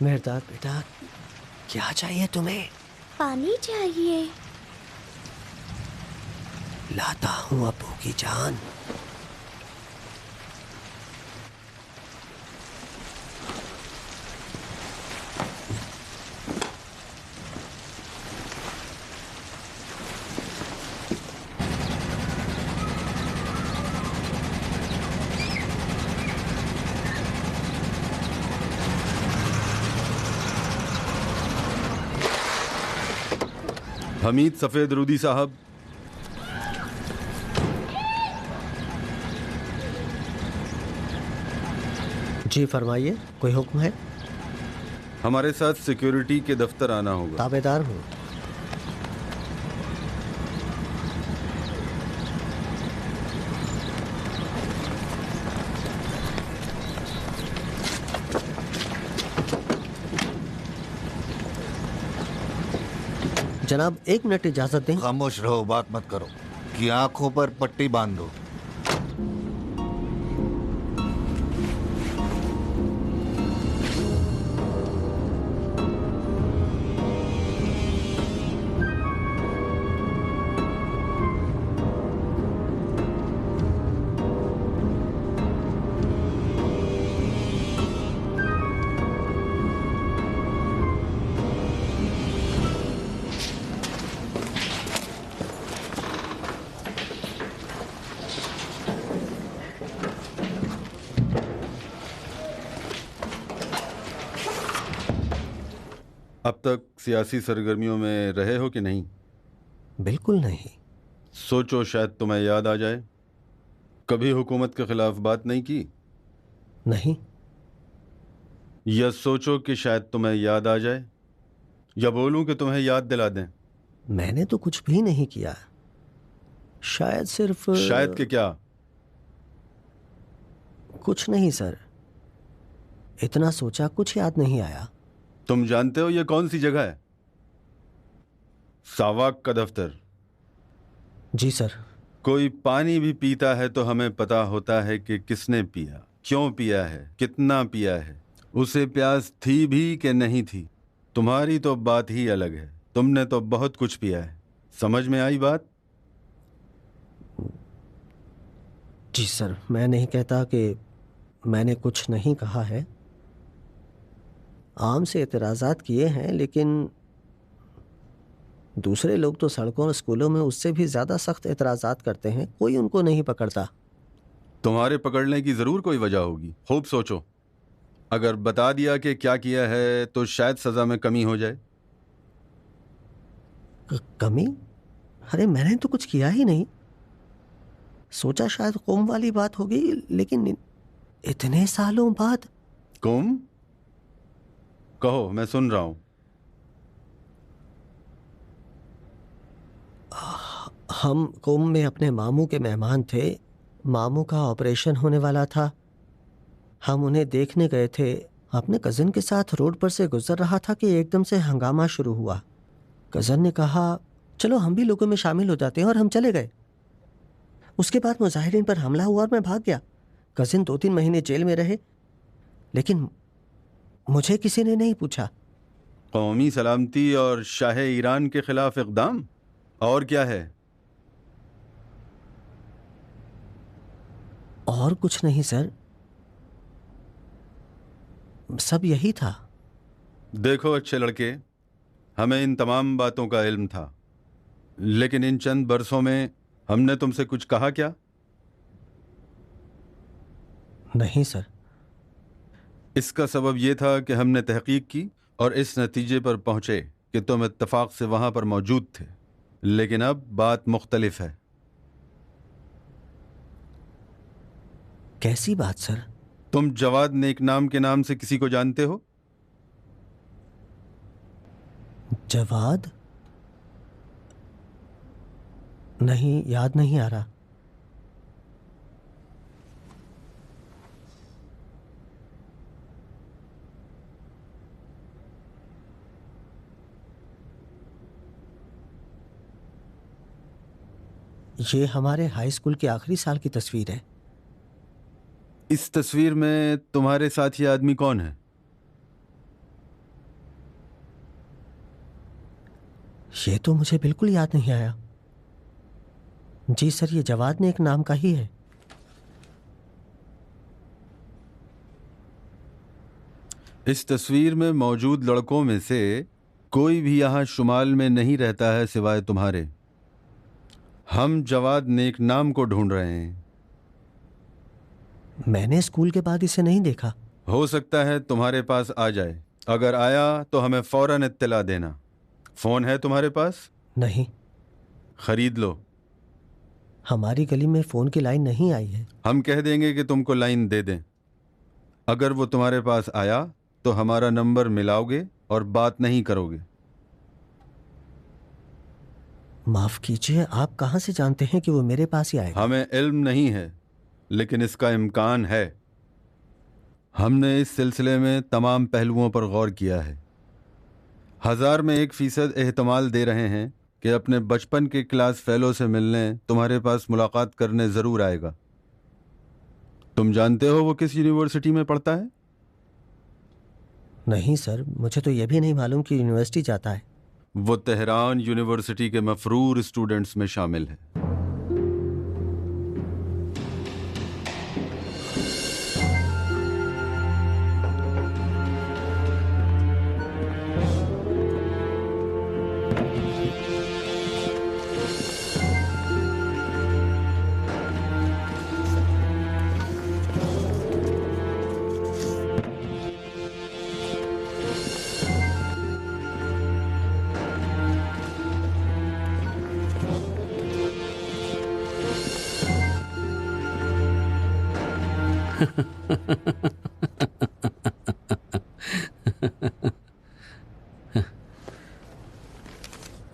मेहरदार बेटा, क्या चाहिए तुम्हें? पानी चाहिए। लाता हूँ अब्बू की जान। हमीद सफेद रूदी साहब, जी फरमाइए, कोई हुक्म है? हमारे साथ सिक्योरिटी के दफ्तर आना होगा। ताबेदार हूँ। जनाब, 1 मिनट इजाजत दें। खामोश रहो, बात मत करो। कि आंखों पर पट्टी बांध दो। अब तक सियासी सरगर्मियों में रहे हो कि नहीं? बिल्कुल नहीं। सोचो शायद तुम्हें याद आ जाए। कभी हुकूमत के खिलाफ बात नहीं की? नहीं। या सोचो कि शायद तुम्हें याद आ जाए, या बोलूं कि तुम्हें याद दिला दें? मैंने तो कुछ भी नहीं किया। शायद सिर्फ शायद कि क्या? कुछ नहीं सर, इतना सोचा, कुछ याद नहीं आया। तुम जानते हो ये कौन सी जगह है? सावाक का दफ्तर। जी सर। कोई पानी भी पीता है तो हमें पता होता है कि किसने पिया, क्यों पिया है, कितना पिया है, उसे प्यास थी भी कि नहीं थी। तुम्हारी तो बात ही अलग है, तुमने तो बहुत कुछ पिया है। समझ में आई बात? जी सर, मैं नहीं कहता कि मैंने कुछ नहीं कहा है। आम से एतराज़ात किए हैं, लेकिन दूसरे लोग तो सड़कों और स्कूलों में उससे भी ज़्यादा सख्त एतराज़ात करते हैं, कोई उनको नहीं पकड़ता। तुम्हारे पकड़ने की ज़रूर कोई वजह होगी। खूब सोचो, अगर बता दिया कि क्या किया है तो शायद सज़ा में कमी हो जाए। कमी? अरे मैंने तो कुछ किया ही नहीं। सोचा शायद कौम वाली बात होगी, लेकिन इतने सालों बाद। कौम? कहो, मैं सुन रहा हूं। हम कौम में अपने मामू के मेहमान थे। मामू का ऑपरेशन होने वाला था। हम उन्हें देखने गए थे। अपने कज़न के साथ रोड पर से गुजर रहा था कि एकदम से हंगामा शुरू हुआ। कज़न ने कहा, चलो हम भी लोगों में शामिल हो जाते हैं, और हम चले गए। उसके बाद मुजाहिरीन पर हमला हुआ और मैं भाग गया। कज़न 2-3 महीने जेल में रहे, लेकिन मुझे किसी ने नहीं पूछा। कौमी सलामती और शाह ईरान के खिलाफ इक़दाम, और क्या है? और कुछ नहीं सर, सब यही था। देखो अच्छे लड़के, हमें इन तमाम बातों का इल्म था, लेकिन इन चंद बरसों में हमने तुमसे कुछ कहा क्या? नहीं सर। इसका सबब यह था कि हमने तहकीक की और इस नतीजे पर पहुंचे कि तुम इत्तफाक से वहां पर मौजूद थे। लेकिन अब बात मुख्तलिफ है। कैसी बात सर? तुम जवाद नेकनाम के नाम से किसी को जानते हो? जवाद? नहीं, याद नहीं आ रहा। ये हमारे हाई स्कूल के आखिरी साल की तस्वीर है। इस तस्वीर में तुम्हारे साथ ये आदमी कौन है? ये तो मुझे बिल्कुल याद नहीं आया। जी सर, ये जवाद ने एक नाम का ही है। इस तस्वीर में मौजूद लड़कों में से कोई भी यहाँ शुमाल में नहीं रहता है सिवाय तुम्हारे। हम जवाद नेक नाम को ढूंढ रहे हैं। मैंने स्कूल के बाद इसे नहीं देखा। हो सकता है तुम्हारे पास आ जाए। अगर आया तो हमें फौरन इत्तला देना। फोन है तुम्हारे पास? नहीं, खरीद लो। हमारी गली में फोन की लाइन नहीं आई है। हम कह देंगे कि तुमको लाइन दे दें। अगर वो तुम्हारे पास आया तो हमारा नंबर मिलाओगे और बात नहीं करोगे। माफ कीजिए, आप कहां से जानते हैं कि वो मेरे पास ही आएगा? हमें इल्म नहीं है, लेकिन इसका इम्कान है। हमने इस सिलसिले में तमाम पहलुओं पर गौर किया है। 1000 में 1% एहतमाल दे रहे हैं कि अपने बचपन के क्लास फेलो से मिलने तुम्हारे पास मुलाकात करने ज़रूर आएगा। तुम जानते हो वो किस यूनिवर्सिटी में पढ़ता है? नहीं सर, मुझे तो यह भी नहीं मालूम कि यूनिवर्सिटी जाता है। वो तेहरान यूनिवर्सिटी के मफरूर स्टूडेंट्स में शामिल है।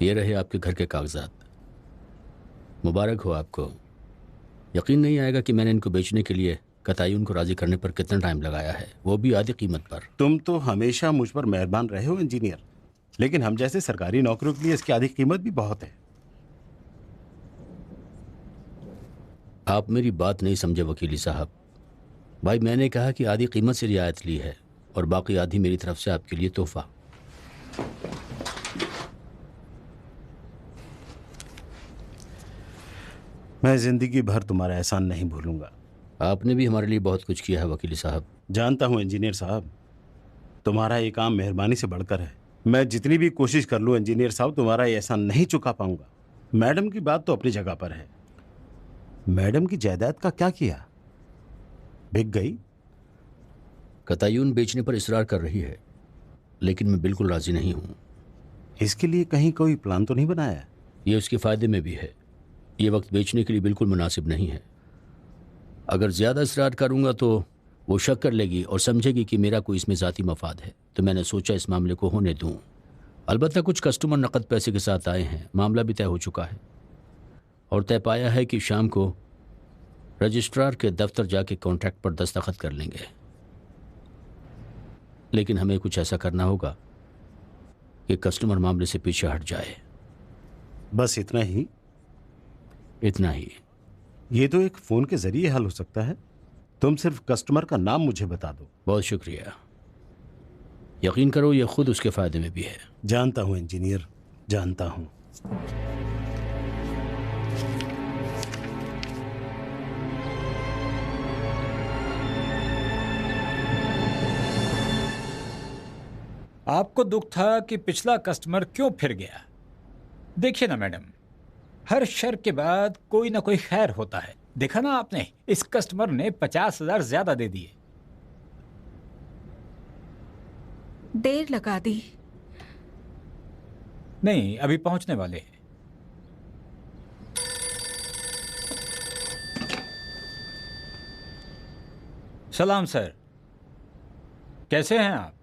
ये रहे आपके घर के कागजात। मुबारक हो आपको। यकीन नहीं आएगा कि मैंने इनको बेचने के लिए कतायुन को राजी करने पर कितना टाइम लगाया है, वो भी आधी कीमत पर। तुम तो हमेशा मुझ पर मेहरबान रहे हो इंजीनियर, लेकिन हम जैसे सरकारी नौकरियों के लिए इसकी आधी कीमत भी बहुत है। आप मेरी बात नहीं समझे वकीली साहब। भाई, मैंने कहा कि आधी कीमत से रियायत ली है और बाकी आधी मेरी तरफ से आपके लिए तोहफा। मैं जिंदगी भर तुम्हारा एहसान नहीं भूलूंगा। आपने भी हमारे लिए बहुत कुछ किया है वकीली साहब। जानता हूं इंजीनियर साहब, तुम्हारा ये काम मेहरबानी से बढ़कर है। मैं जितनी भी कोशिश कर लूं इंजीनियर साहब, तुम्हारा ये एहसान नहीं चुका पाऊंगा। मैडम की बात तो अपनी जगह पर है। मैडम की जायदाद का क्या किया? बिक गई? कतायुन बेचने पर इसरार कर रही है, लेकिन मैं बिल्कुल राजी नहीं हूं। इसके लिए कहीं कोई प्लान तो नहीं बनाया? ये उसके फायदे में भी है। ये वक्त बेचने के लिए बिल्कुल मुनासिब नहीं है। अगर ज़्यादा इसरार करूंगा तो वो शक कर लेगी और समझेगी कि मेरा कोई इसमें ज़ाती मफाद है। तो मैंने सोचा इस मामले को होने दूं। अलबत्ता कुछ कस्टमर नकद पैसे के साथ आए हैं। मामला भी तय हो चुका है और तय पाया है कि शाम को रजिस्ट्रार के दफ्तर जाके कॉन्ट्रैक्ट पर दस्तखत कर लेंगे। लेकिन हमें कुछ ऐसा करना होगा कि कस्टमर मामले से पीछे हट जाए। बस इतना ही? इतना ही। ये तो एक फोन के जरिए हल हो सकता है। तुम सिर्फ कस्टमर का नाम मुझे बता दो। बहुत शुक्रिया। यकीन करो, ये खुद उसके फायदे में भी है। जानता हूं इंजीनियर, जानता हूं। आपको दुख था कि पिछला कस्टमर क्यों फिर गया। देखिए ना मैडम, हर शर के बाद कोई ना कोई खैर होता है। देखा ना आपने, इस कस्टमर ने 50,000 ज्यादा दे दिए। देर लगा दी। नहीं, अभी पहुंचने वाले हैं। सलाम सर, कैसे हैं आप?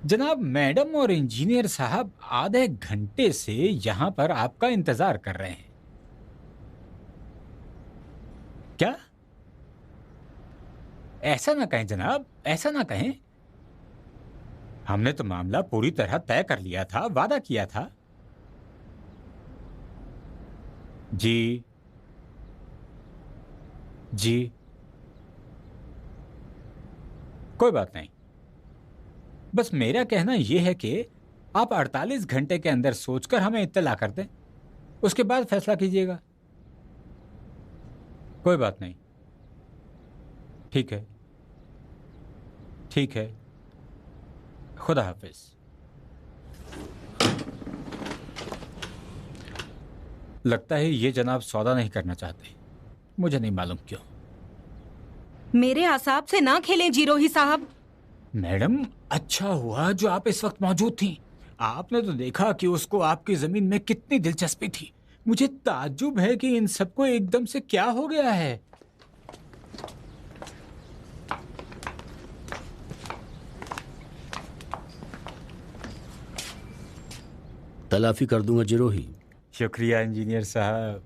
जनाब, मैडम और इंजीनियर साहब आधे घंटे से यहां पर आपका इंतजार कर रहे हैं। क्या? ऐसा ना कहें जनाब, ऐसा ना कहें। हमने तो मामला पूरी तरह तय कर लिया था, वादा किया था। जी जी, कोई बात नहीं। बस मेरा कहना यह है कि आप 48 घंटे के अंदर सोचकर हमें इत्तला कर दें, उसके बाद फैसला कीजिएगा। कोई बात नहीं, ठीक है, ठीक है, खुदा हाफिज। लगता है ये जनाब सौदा नहीं करना चाहते, मुझे नहीं मालूम क्यों। मेरे आसाब से ना खेलें जीरोही साहब। मैडम, अच्छा हुआ जो आप इस वक्त मौजूद थी। आपने तो देखा कि उसको आपकी जमीन में कितनी दिलचस्पी थी। मुझे ताज्जुब है कि इन सबको एकदम से क्या हो गया है। तलाफी कर दूंगा जिरोही। शुक्रिया इंजीनियर साहब।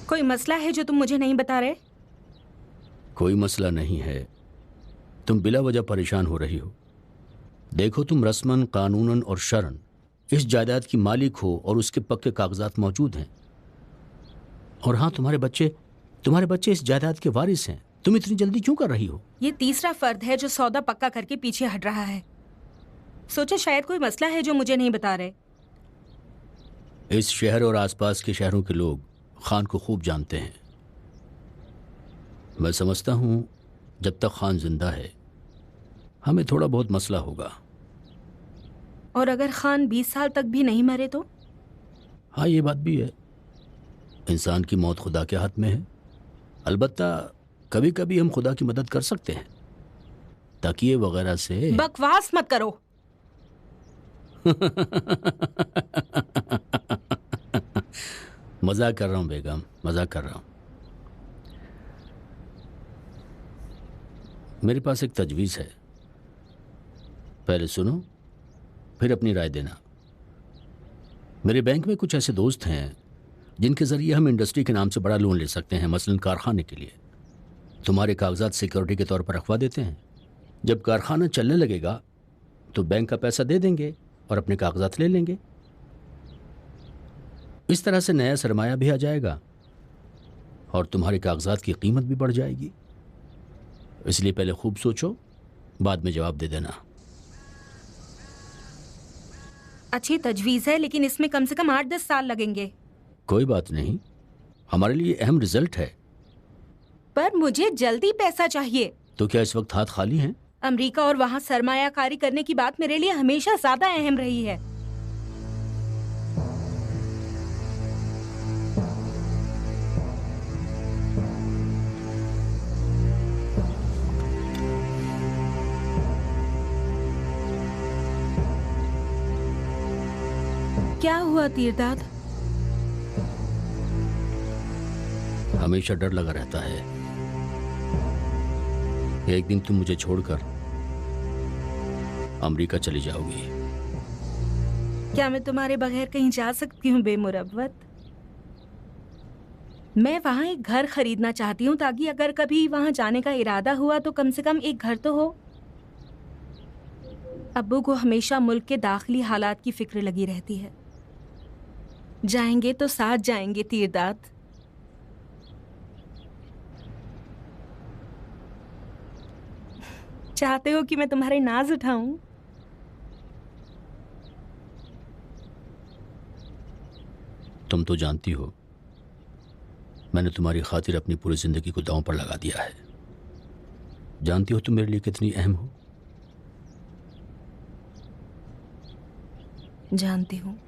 कोई मसला है जो तुम मुझे नहीं बता रहे? कोई मसला नहीं है, तुम बिला वजह परेशान हो रही हो। देखो, तुम रस्मन, कानूनन और शरन इस जायदाद की मालिक हो और उसके पक्के कागजात मौजूद हैं। और हाँ, तुम्हारे बच्चे इस जायदाद के वारिस हैं। तुम इतनी जल्दी क्यों कर रही हो? ये तीसरा फर्द है जो सौदा पक्का करके पीछे हट रहा है। सोचा शायद कोई मसला है जो मुझे नहीं बता रहे। इस शहर और आसपास के शहरों के लोग खान को खूब जानते हैं। मैं समझता हूं जब तक खान जिंदा है हमें थोड़ा बहुत मसला होगा। और अगर खान 20 साल तक भी नहीं मरे तो? हाँ, ये बात भी है। इंसान की मौत खुदा के हाथ में है। अलबत्ता कभी कभी हम खुदा की मदद कर सकते हैं, तकिए वगैरह से। बकवास मत करो। मजाक कर रहा हूं बेगम, मजाक कर रहा हूं। मेरे पास एक तजवीज़ है, पहले सुनो फिर अपनी राय देना। मेरे बैंक में कुछ ऐसे दोस्त हैं जिनके ज़रिए हम इंडस्ट्री के नाम से बड़ा लोन ले सकते हैं, मसलन कारखाने के लिए। तुम्हारे कागजात सिक्योरिटी के तौर पर रखवा देते हैं। जब कारखाना चलने लगेगा तो बैंक का पैसा दे देंगे और अपने कागजात ले लेंगे। इस तरह से नया सरमाया भी आ जाएगा और तुम्हारे कागजात की कीमत भी बढ़ जाएगी। इसलिए पहले खूब सोचो, बाद में जवाब दे देना। अच्छी तजवीज़ है, लेकिन इसमें कम से कम 8-10 साल लगेंगे। कोई बात नहीं, हमारे लिए अहम रिजल्ट है। पर मुझे जल्दी पैसा चाहिए। तो क्या इस वक्त हाथ खाली हैं? अमेरिका और वहाँ सरमायाकारी करने की बात मेरे लिए हमेशा ज्यादा अहम रही है। क्या हुआ तीरदाद? हमेशा डर लगा रहता है, एक दिन तुम मुझे छोड़कर अमेरिका चली जाओगी। क्या मैं तुम्हारे बगैर कहीं जा सकती हूँ बेमुरव्वत? मैं वहाँ एक घर खरीदना चाहती हूँ ताकि अगर कभी वहाँ जाने का इरादा हुआ तो कम से कम एक घर तो हो। अब्बू को हमेशा मुल्क के दाखिली हालात की फिक्र लगी रहती है। जाएंगे तो साथ जाएंगे तीरदाद। चाहते हो कि मैं तुम्हारे नाज उठाऊं? तुम तो जानती हो मैंने तुम्हारी खातिर अपनी पूरी जिंदगी को दांव पर लगा दिया है। जानती हो तुम मेरे लिए कितनी अहम हो। जानती हूँ।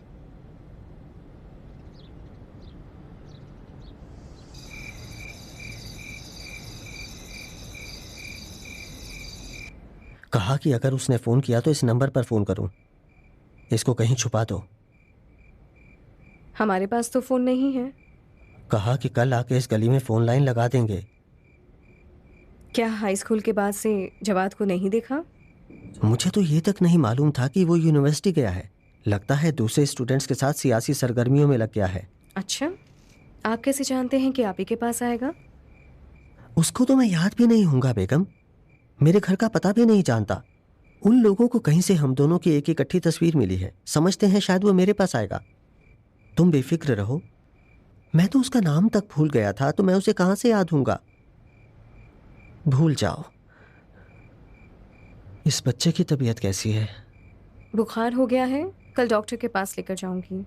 कहा कि अगर उसने फ़ोन किया तो इस नंबर पर फ़ोन करूं। इसको कहीं छुपा दो। हमारे पास तो फ़ोन नहीं है। कहा कि कल आके इस गली में फ़ोन लाइन लगा देंगे। क्या हाई स्कूल के बाद से जवाद को नहीं देखा? मुझे तो ये तक नहीं मालूम था कि वो यूनिवर्सिटी गया है। लगता है दूसरे स्टूडेंट्स के साथ सियासी सरगर्मियों में लग गया है। अच्छा, आप कैसे जानते हैं कि आप ही के पास आएगा? उसको तो मैं याद भी नहीं हूँगा बेगम, मेरे घर का पता भी नहीं जानता। उन लोगों को कहीं से हम दोनों की एक इकट्ठी तस्वीर मिली है, समझते हैं शायद वो मेरे पास आएगा। तुम बेफिक्र रहो, मैं तो उसका नाम तक भूल गया था, तो मैं उसे कहाँ से याद हूँगा। भूल जाओ। इस बच्चे की तबीयत कैसी है? बुखार हो गया है, कल डॉक्टर के पास लेकर जाऊंगी।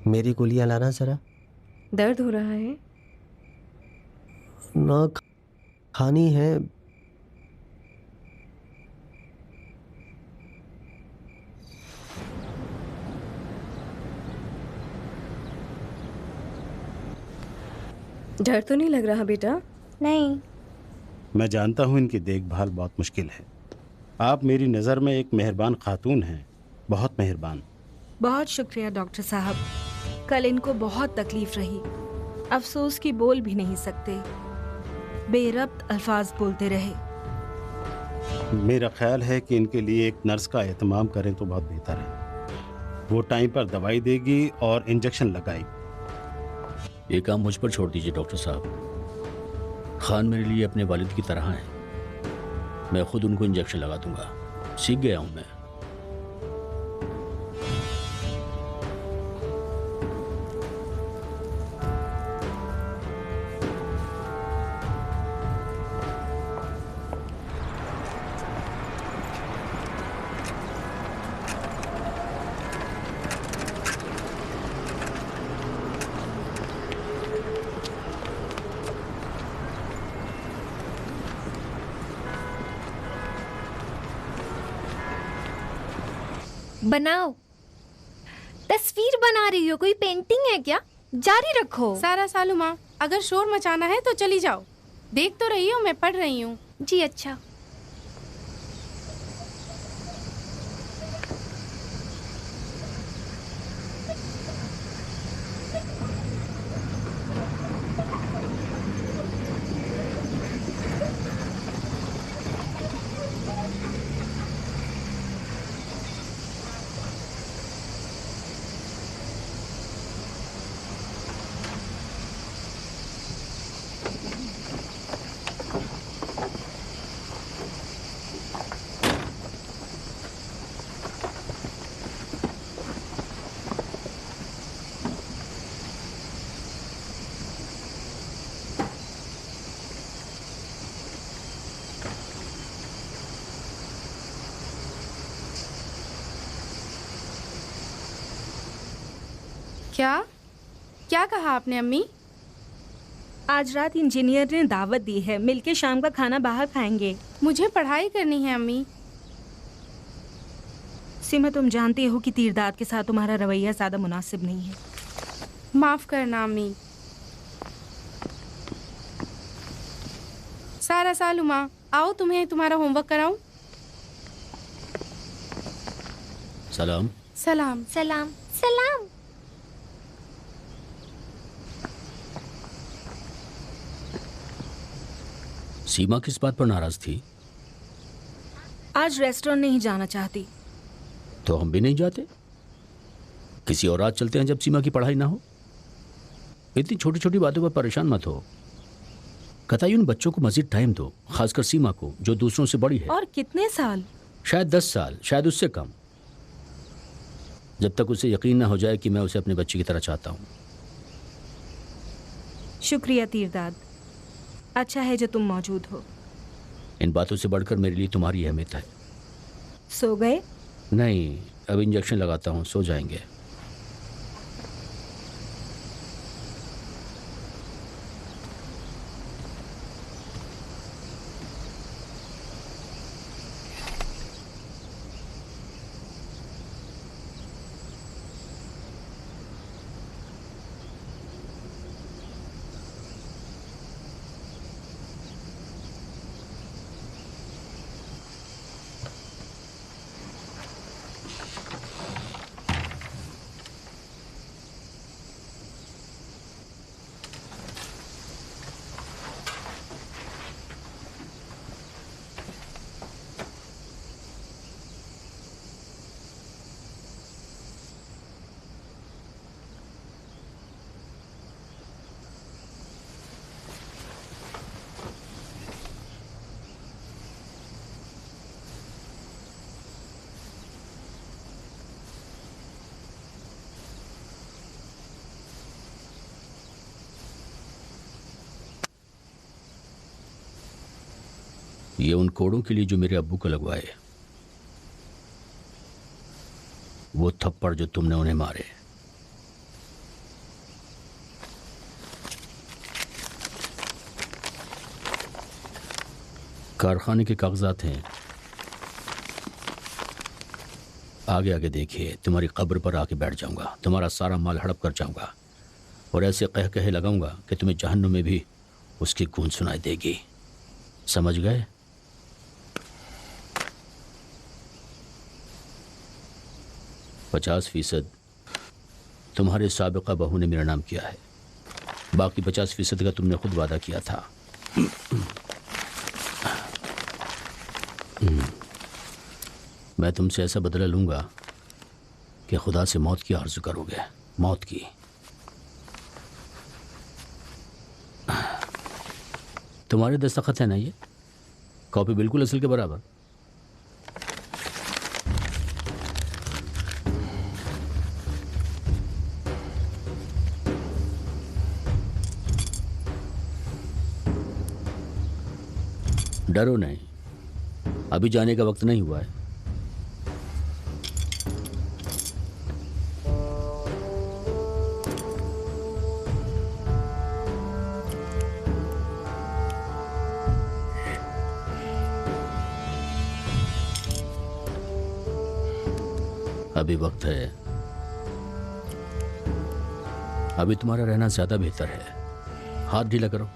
मेरी गोलियां लाना जरा। दर्द हो रहा है? ना खानी है। डर तो नहीं लग रहा बेटा? नहीं। मैं जानता हूँ इनकी देखभाल बहुत मुश्किल है। आप मेरी नज़र में एक मेहरबान खातून हैं, बहुत मेहरबान। बहुत शुक्रिया डॉक्टर साहब, कल इनको बहुत तकलीफ रही, अफसोस की बोल भी नहीं सकते, बेरब्त अल्फाज बोलते रहे। मेरा ख्याल है कि इनके लिए एक नर्स का एहतमाम करें तो बहुत बेहतर है। वो टाइम पर दवाई देगी और इंजेक्शन लगाएगी। ये काम मुझ पर छोड़ दीजिए डॉक्टर साहब। खान मेरे लिए अपने वालिद की तरह हैं। मैं खुद उनको इंजेक्शन लगा दूंगा, सीख गया हूं मैं। बनाओ, तस्वीर बना रही हो, कोई पेंटिंग है क्या? जारी रखो। सारा सालू माँ, अगर शोर मचाना है तो चली जाओ, देख तो रही हो मैं पढ़ रही हूँ। जी अच्छा। क्या क्या कहा आपने अम्मी? आज रात इंजीनियर ने दावत दी है, मिलके शाम का खाना बाहर खाएंगे। मुझे पढ़ाई करनी है अम्मी। सीमा, तुम जानती हो कि तीरदाद के साथ तुम्हारा रवैया ज्यादा मुनासिब नहीं है। माफ करना अम्मी। सारा सालू माँ, आओ तुम्हें तुम्हारा होमवर्क कराऊं। सलाम। सलाम। सलाम। सलाम। सीमा किस बात पर नाराज थी? आज रेस्टोरेंट नहीं जाना चाहती। तो हम भी नहीं जाते, किसी और रात चलते हैं जब सीमा की पढ़ाई ना हो। इतनी छोटी छोटी बातों पर परेशान मत हो। कतई उन बच्चों को मजीद टाइम दो, खासकर सीमा को जो दूसरों से बड़ी है। और कितने साल? शायद 10 साल, शायद उससे कम, जब तक उसे यकीन ना हो जाए कि मैं उसे अपने बच्चे की तरह चाहता हूँ। शुक्रिया तीरदाद, अच्छा है जो तुम मौजूद हो। इन बातों से बढ़कर मेरे लिए तुम्हारी अहमियत है। सो गए? नहीं, अब इंजेक्शन लगाता हूँ, सो जाएंगे। ये उन कोड़ों के लिए जो मेरे अब्बू को लगवाए, वो थप्पड़ जो तुमने उन्हें मारे। कारखाने के कागजात हैं, आगे आगे देखिए। तुम्हारी कब्र पर आके बैठ जाऊंगा, तुम्हारा सारा माल हड़प कर जाऊंगा और ऐसे कह कहे लगाऊंगा कि तुम्हें जहन्नुम में भी उसकी गूंज सुनाई देगी। समझ गए? %50 तुम्हारे साबिका बहू ने मेरा नाम किया है, बाकी 50% का तुमने खुद वादा किया था। मैं तुमसे ऐसा बदला लूंगा कि खुदा से मौत की आरज़ू करोगे, मौत की। तुम्हारे दस्तखत है ना ये? कॉपी बिल्कुल असल के बराबर। डरो नहीं, अभी जाने का वक्त नहीं हुआ है। अभी वक्त है, अभी तुम्हारा रहना ज्यादा बेहतर है। हाथ ढीला करो।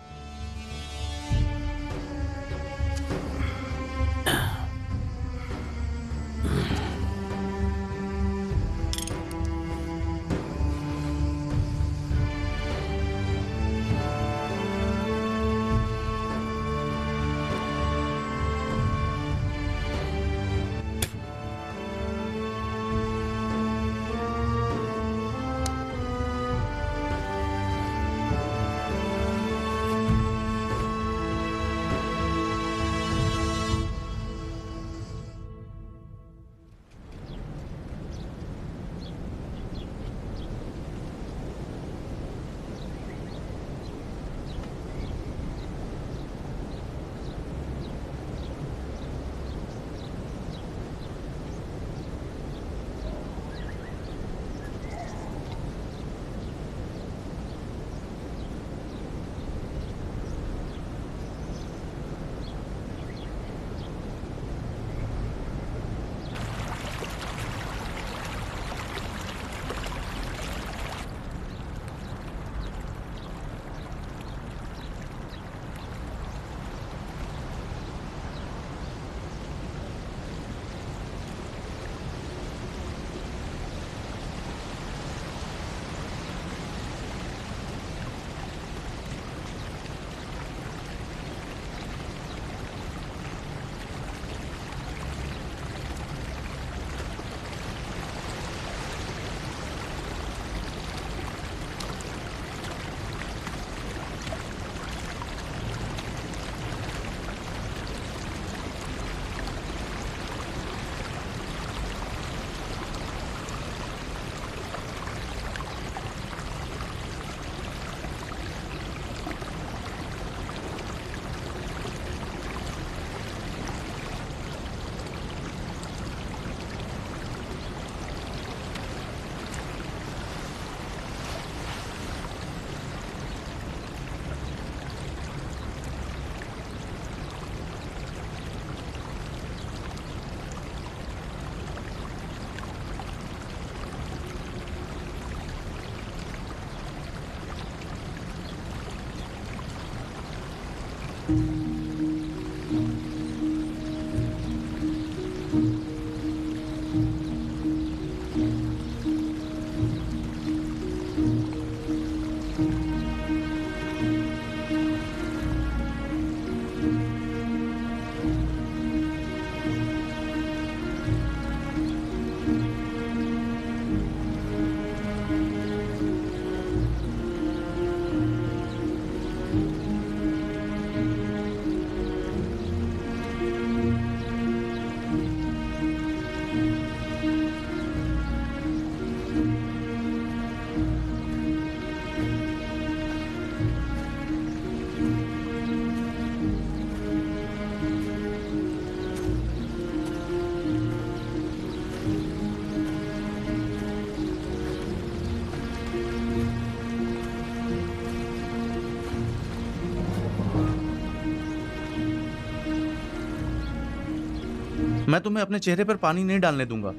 मैं तुम्हें अपने चेहरे पर पानी नहीं डालने दूंगा।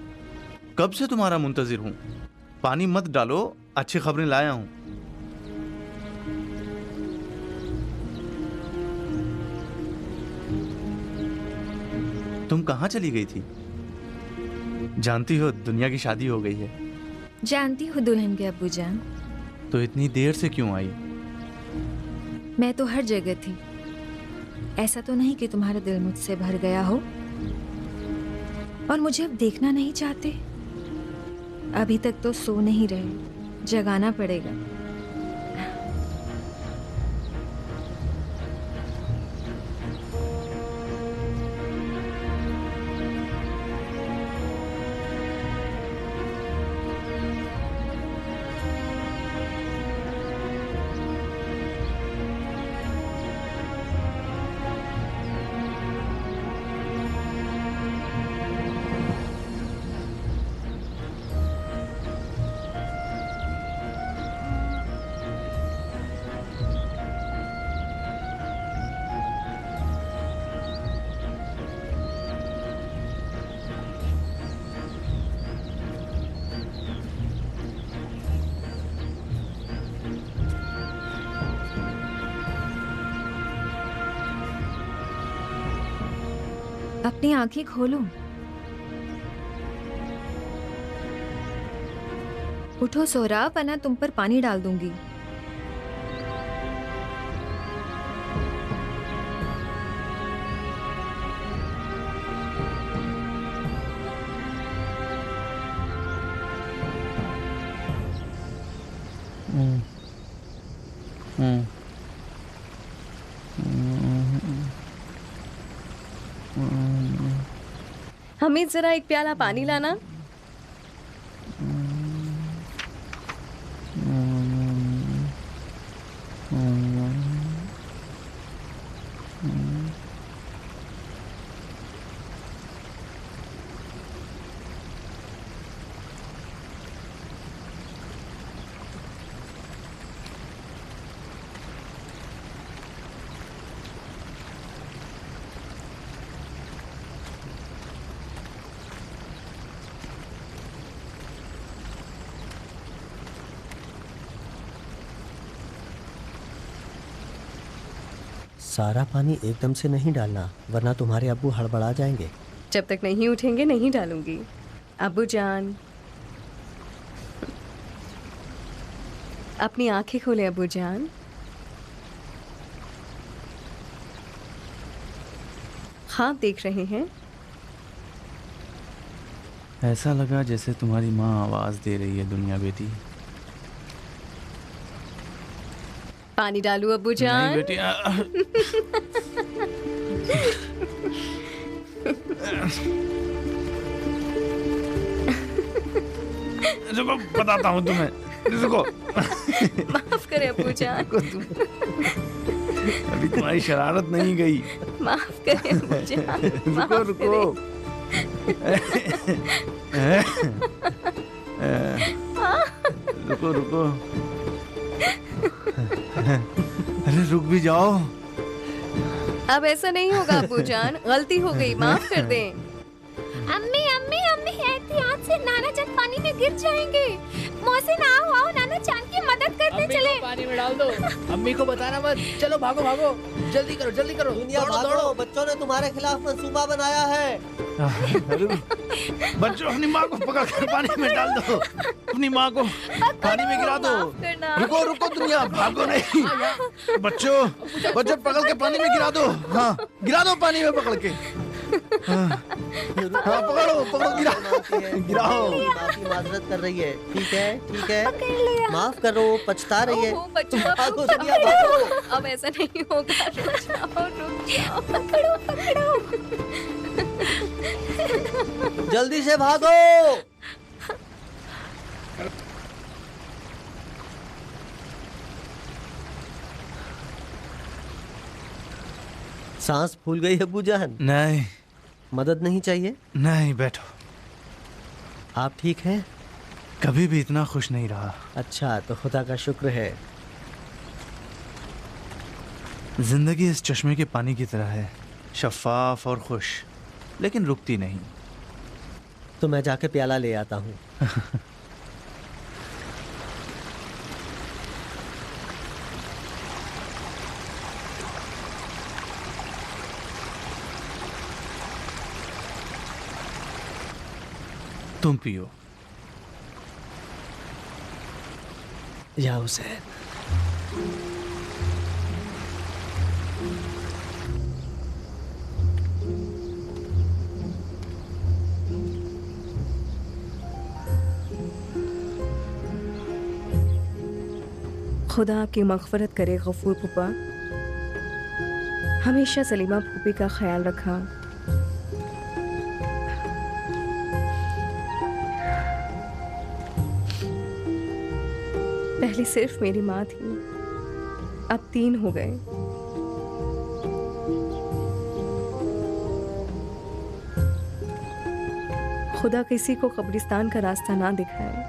कब से तुम्हारा मुंतजिर हूं। पानी मत डालो, अच्छी खबरें लाया हूं। तुम कहां चली गई थी? जानती हो दुनिया की शादी हो गई है। जानती हूँ दुल्हन के अब्बू जान। तो इतनी देर से क्यों आई? मैं तो हर जगह थी। ऐसा तो नहीं कि तुम्हारा दिल मुझसे भर गया हो और मुझे अब देखना नहीं चाहते। अभी तक तो सो नहीं रहे, जगाना पड़ेगा। अपनी आंखें खोलो। उठो सोरा, वरना तुम पर पानी डाल दूंगी। हमें जरा एक प्याला पानी लाना। सारा पानी एकदम से नहीं डालना, वरना तुम्हारे अब्बू हड़बड़ा जाएंगे। जब तक नहीं उठेंगे नहीं डालूंगी। अब्बू जान, अपनी आंखें खोले अब्बू जान। ख्वाब देख रहे हैं? ऐसा लगा जैसे तुम्हारी माँ आवाज दे रही है, दुनिया बेटी। पानी डालू अब्बू जान? नहीं बेटी। रुको, बताता हूँ तुम्हें। रुको। माफ करे अब्बू जान। अभी तुम्हारी शरारत नहीं गई। माफ करे अब्बू जान। रुको रुको। रुको रुको। अरे रुक भी जाओ। अब ऐसा नहीं होगा अब्बू जान, गलती हो गई, माफ कर दें। अम्मी अम्मी अम्मी, एहतियात से नाना जान पानी में गिर जाएंगे। मोहसिन आओ आओ, नाना जान की मदद करते चले। पानी में डाल दो। अम्मी को बताना मत। चलो भागो भागो, जल्दी करो जल्दी करो। दुनिया भागो, बच्चों ने तुम्हारे खिलाफ मंसूबा बनाया है। बच्चों, अपनी माँ को पकड़ कर पानी में डाल दो। अपनी माँ को पानी में गिरा दो। रुको रुको दुनिया, भागो नहीं। बच्चों बच्चों, पकड़ के पानी में गिरा दो। हाँ, गिरा दो पानी में पकड़ के। हाँ, पकड़ो पकड़ो, गिराओ। माफी माजरत कर रही है। ठीक है ठीक है, माफ करो, पछता रही है। भागो दुनिया, भागो। अब ऐसा नहीं होगा, रुक जाओ रुक जाओ। पकड़ो पकड़ो। जल्दी से भागो। सांस फूल गई अब्बू जान? नहीं। मदद नहीं चाहिए? नहीं, बैठो। आप ठीक हैं? कभी भी इतना खुश नहीं रहा। अच्छा, तो खुदा का शुक्र है। जिंदगी इस चश्मे के पानी की तरह है, शफाफ और खुश। लेकिन रुकती नहीं। तो मैं जाके प्याला ले आता हूँ। तुम पियो। या हुसैन। खुदा आपकी मग़फ़िरत करे गफूर पुपा। हमेशा सलीमा फूफी का ख्याल रखा। पहले सिर्फ मेरी माँ थी, अब 3 हो गए। खुदा किसी को कब्रिस्तान का रास्ता ना दिखाए।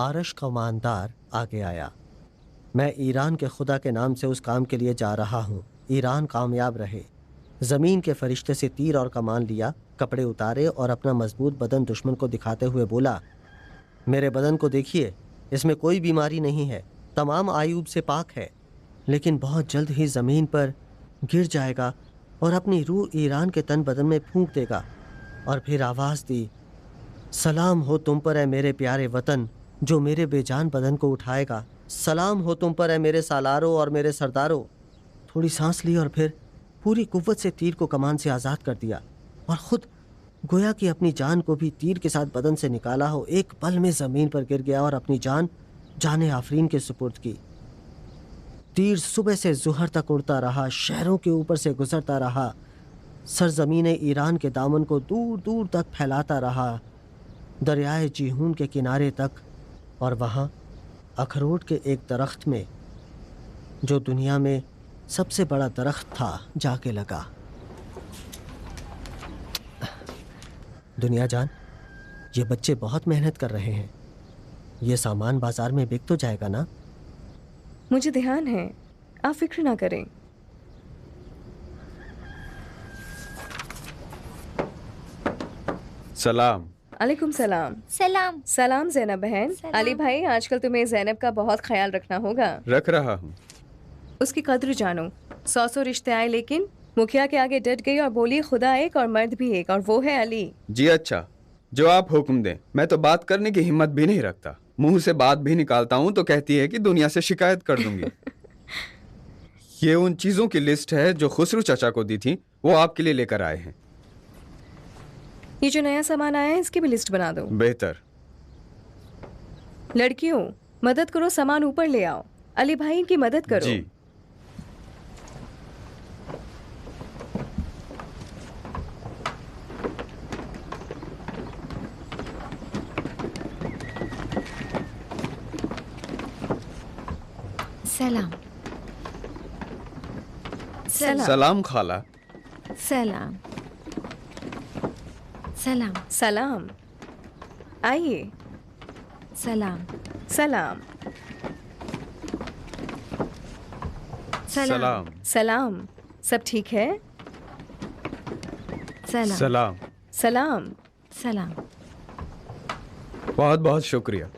आरश कमानदार आगे आया। मैं ईरान के खुदा के नाम से उस काम के लिए जा रहा हूँ। ईरान कामयाब रहे। ज़मीन के फरिश्ते से तीर और कमान लिया, कपड़े उतारे और अपना मजबूत बदन दुश्मन को दिखाते हुए बोला, मेरे बदन को देखिए, इसमें कोई बीमारी नहीं है, तमाम आयूब से पाक है, लेकिन बहुत जल्द ही ज़मीन पर गिर जाएगा और अपनी रूह ईरान के तन बदन में फूंक देगा। और फिर आवाज़ दी, सलाम हो तुम पर है मेरे प्यारे वतन, जो मेरे बेजान बदन को उठाएगा। सलाम हो तुम पर है मेरे सालारों और मेरे सरदारों। थोड़ी सांस ली और फिर पूरी कुव्वत से तीर को कमान से आज़ाद कर दिया और ख़ुद गोया कि अपनी जान को भी तीर के साथ बदन से निकाला हो, एक पल में ज़मीन पर गिर गया और अपनी जान जाने आफरीन के सुपुर्द की। तीर सुबह से ज़ुहर तक उड़ता रहा, शहरों के ऊपर से गुजरता रहा, सरजमीन ईरान के दामन को दूर दूर तक फैलाता रहा, दरियाए जीहून के किनारे तक, और वहाँ अखरोट के एक दरख्त में, जो दुनिया में सबसे बड़ा दरख्त था, जाके लगा। दुनिया जान, ये बच्चे बहुत मेहनत कर रहे हैं। ये सामान बाजार में बिक तो जाएगा ना? मुझे ध्यान है, आप फिक्र ना करें। सलाम। अलैकुम सलाम। सलाम। सलाम ज़ैनब बहन। अली भाई, आजकल तुम्हें ज़ैनब का बहुत ख्याल रखना होगा। रख रहा हूँ। उसकी कद्र जानो। 100 रिश्ते आए, लेकिन मुखिया के आगे डट गई और बोली, खुदा एक और मर्द भी एक, और वो है अली। जी अच्छा, जो आप हुक्म दें। मैं तो बात करने की हिम्मत भी नहीं रखता। मुंह से बात भी निकालता हूँ तो कहती है कि दुनिया से शिकायत कर दूंगी। ये उन चीजों की लिस्ट है जो खुसरू चाचा को दी थी, वो आपके लिए लेकर आए हैं। ये जो नया सामान आया है, इसकी भी लिस्ट बना दो। बेहतर। लड़कियों, मदद करो, सामान ऊपर ले आओ। अली भाई, इनकी मदद करो। जी। सलाम। सलाम खाला। सलाम। सलाम। सलाम। आइए। सलाम। सलाम। सलाम। सलाम। सब ठीक है? सलाम। सलाम। सलाम। सलाम। बहुत बहुत शुक्रिया।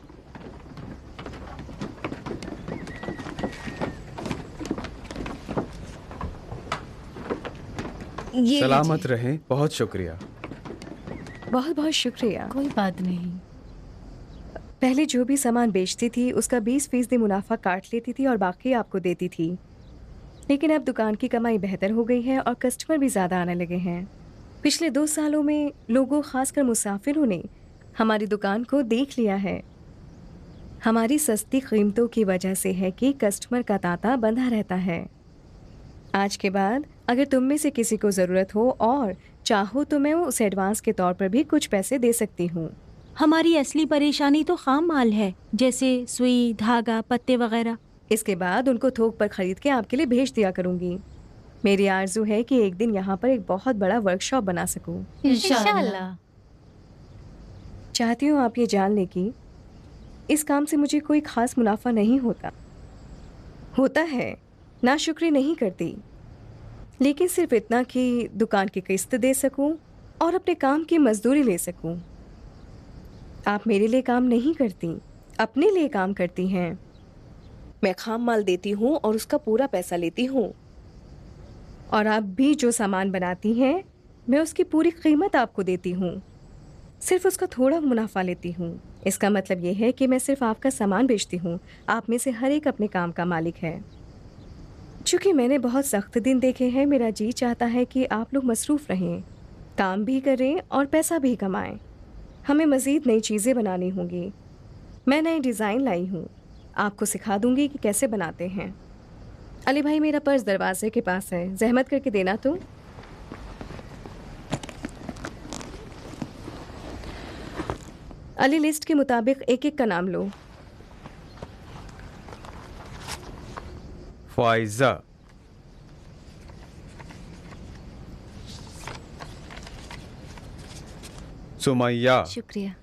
ये सलामत रहें। बहुत शुक्रिया। बहुत बहुत शुक्रिया। कोई बात नहीं। पहले जो भी सामान बेचती थी उसका 20% मुनाफा काट लेती थी और बाकी आपको देती थी, लेकिन अब दुकान की कमाई बेहतर हो गई है और कस्टमर भी ज़्यादा आने लगे हैं। पिछले 2 सालों में लोगों, खासकर मुसाफिरों ने हमारी दुकान को देख लिया है। हमारी सस्ती कीमतों की वजह से है कि कस्टमर का तांता बंधा रहता है। आज के बाद अगर तुम में से किसी को ज़रूरत हो और चाहो तो मैं उस एडवांस के तौर पर भी कुछ पैसे दे सकती हूँ। हमारी असली परेशानी तो खाम माल है, जैसे सुई, धागा, पत्ते वगैरह। इसके बाद उनको थोक पर खरीद के आपके लिए भेज दिया करूँगी। मेरी आरजू है कि एक दिन यहाँ पर एक बहुत बड़ा वर्कशॉप बना सकूँ। इंशाअल्लाह। चाहती हूँ आप ये जान लें कि इस काम से मुझे कोई ख़ास मुनाफा नहीं होता है, नाशुक्री नहीं करती, लेकिन सिर्फ इतना कि दुकान की किस्त दे सकूं और अपने काम की मजदूरी ले सकूं। आप मेरे लिए काम नहीं करती, अपने लिए काम करती हैं। मैं खाम माल देती हूं और उसका पूरा पैसा लेती हूं, और आप भी जो सामान बनाती हैं मैं उसकी पूरी कीमत आपको देती हूं, सिर्फ उसका थोड़ा मुनाफा लेती हूं। इसका मतलब ये है कि मैं सिर्फ आपका सामान बेचती हूँ, आप में से हर एक अपने काम का मालिक है। चूँकि मैंने बहुत सख्त दिन देखे हैं, मेरा जी चाहता है कि आप लोग मसरूफ़ रहें, काम भी करें और पैसा भी कमाएं। हमें मज़ीद नई चीज़ें बनानी होंगी। मैं नए डिज़ाइन लाई हूँ, आपको सिखा दूँगी कि कैसे बनाते हैं। अली भाई, मेरा पर्स दरवाजे के पास है, जहमत करके देना तुम। अली, लिस्ट के मुताबिक एक एक का नाम लो। फाइजा, सुमैया, शुक्रिया,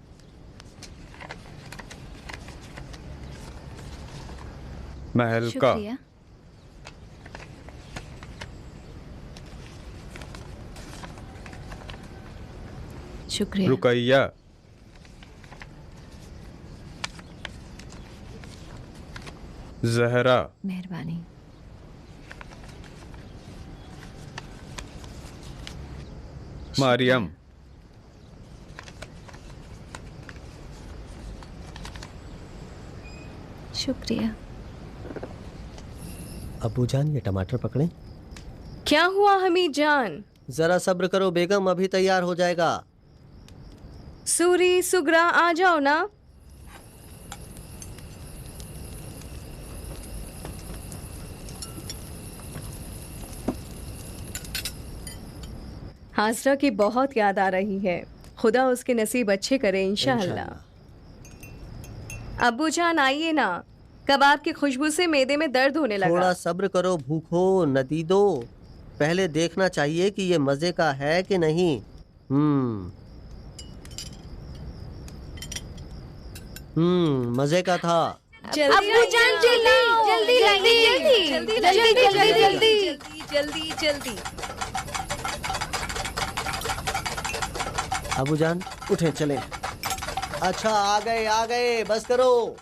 महलका, शुक्रिया, शुक्रिया, रुकैया, जहरा, मेहरबानी, मरियम, शुक्रिया। अबू जान, ये टमाटर पकड़ें। क्या हुआ हमीद जान? जरा सब्र करो बेगम, अभी तैयार हो जाएगा। सूरी, सुगरा, आ जाओ ना। हाजरा की बहुत याद आ रही है, खुदा उसके नसीब अच्छे करे इंशाअल्लाह। अब्बू जान आइए ना, कबाब की खुशबू से मैदे में दर्द होने लगा। थोड़ा सब्र करो, भूखो नदी दो, पहले देखना चाहिए कि ये मजे का है कि नहीं। मजे का था। अब्बू जान जल्दी जल्दी जल्दी जल्दी जल्दी जल्दी। अबू जान उठे, चले। अच्छा, आ गए बस करो।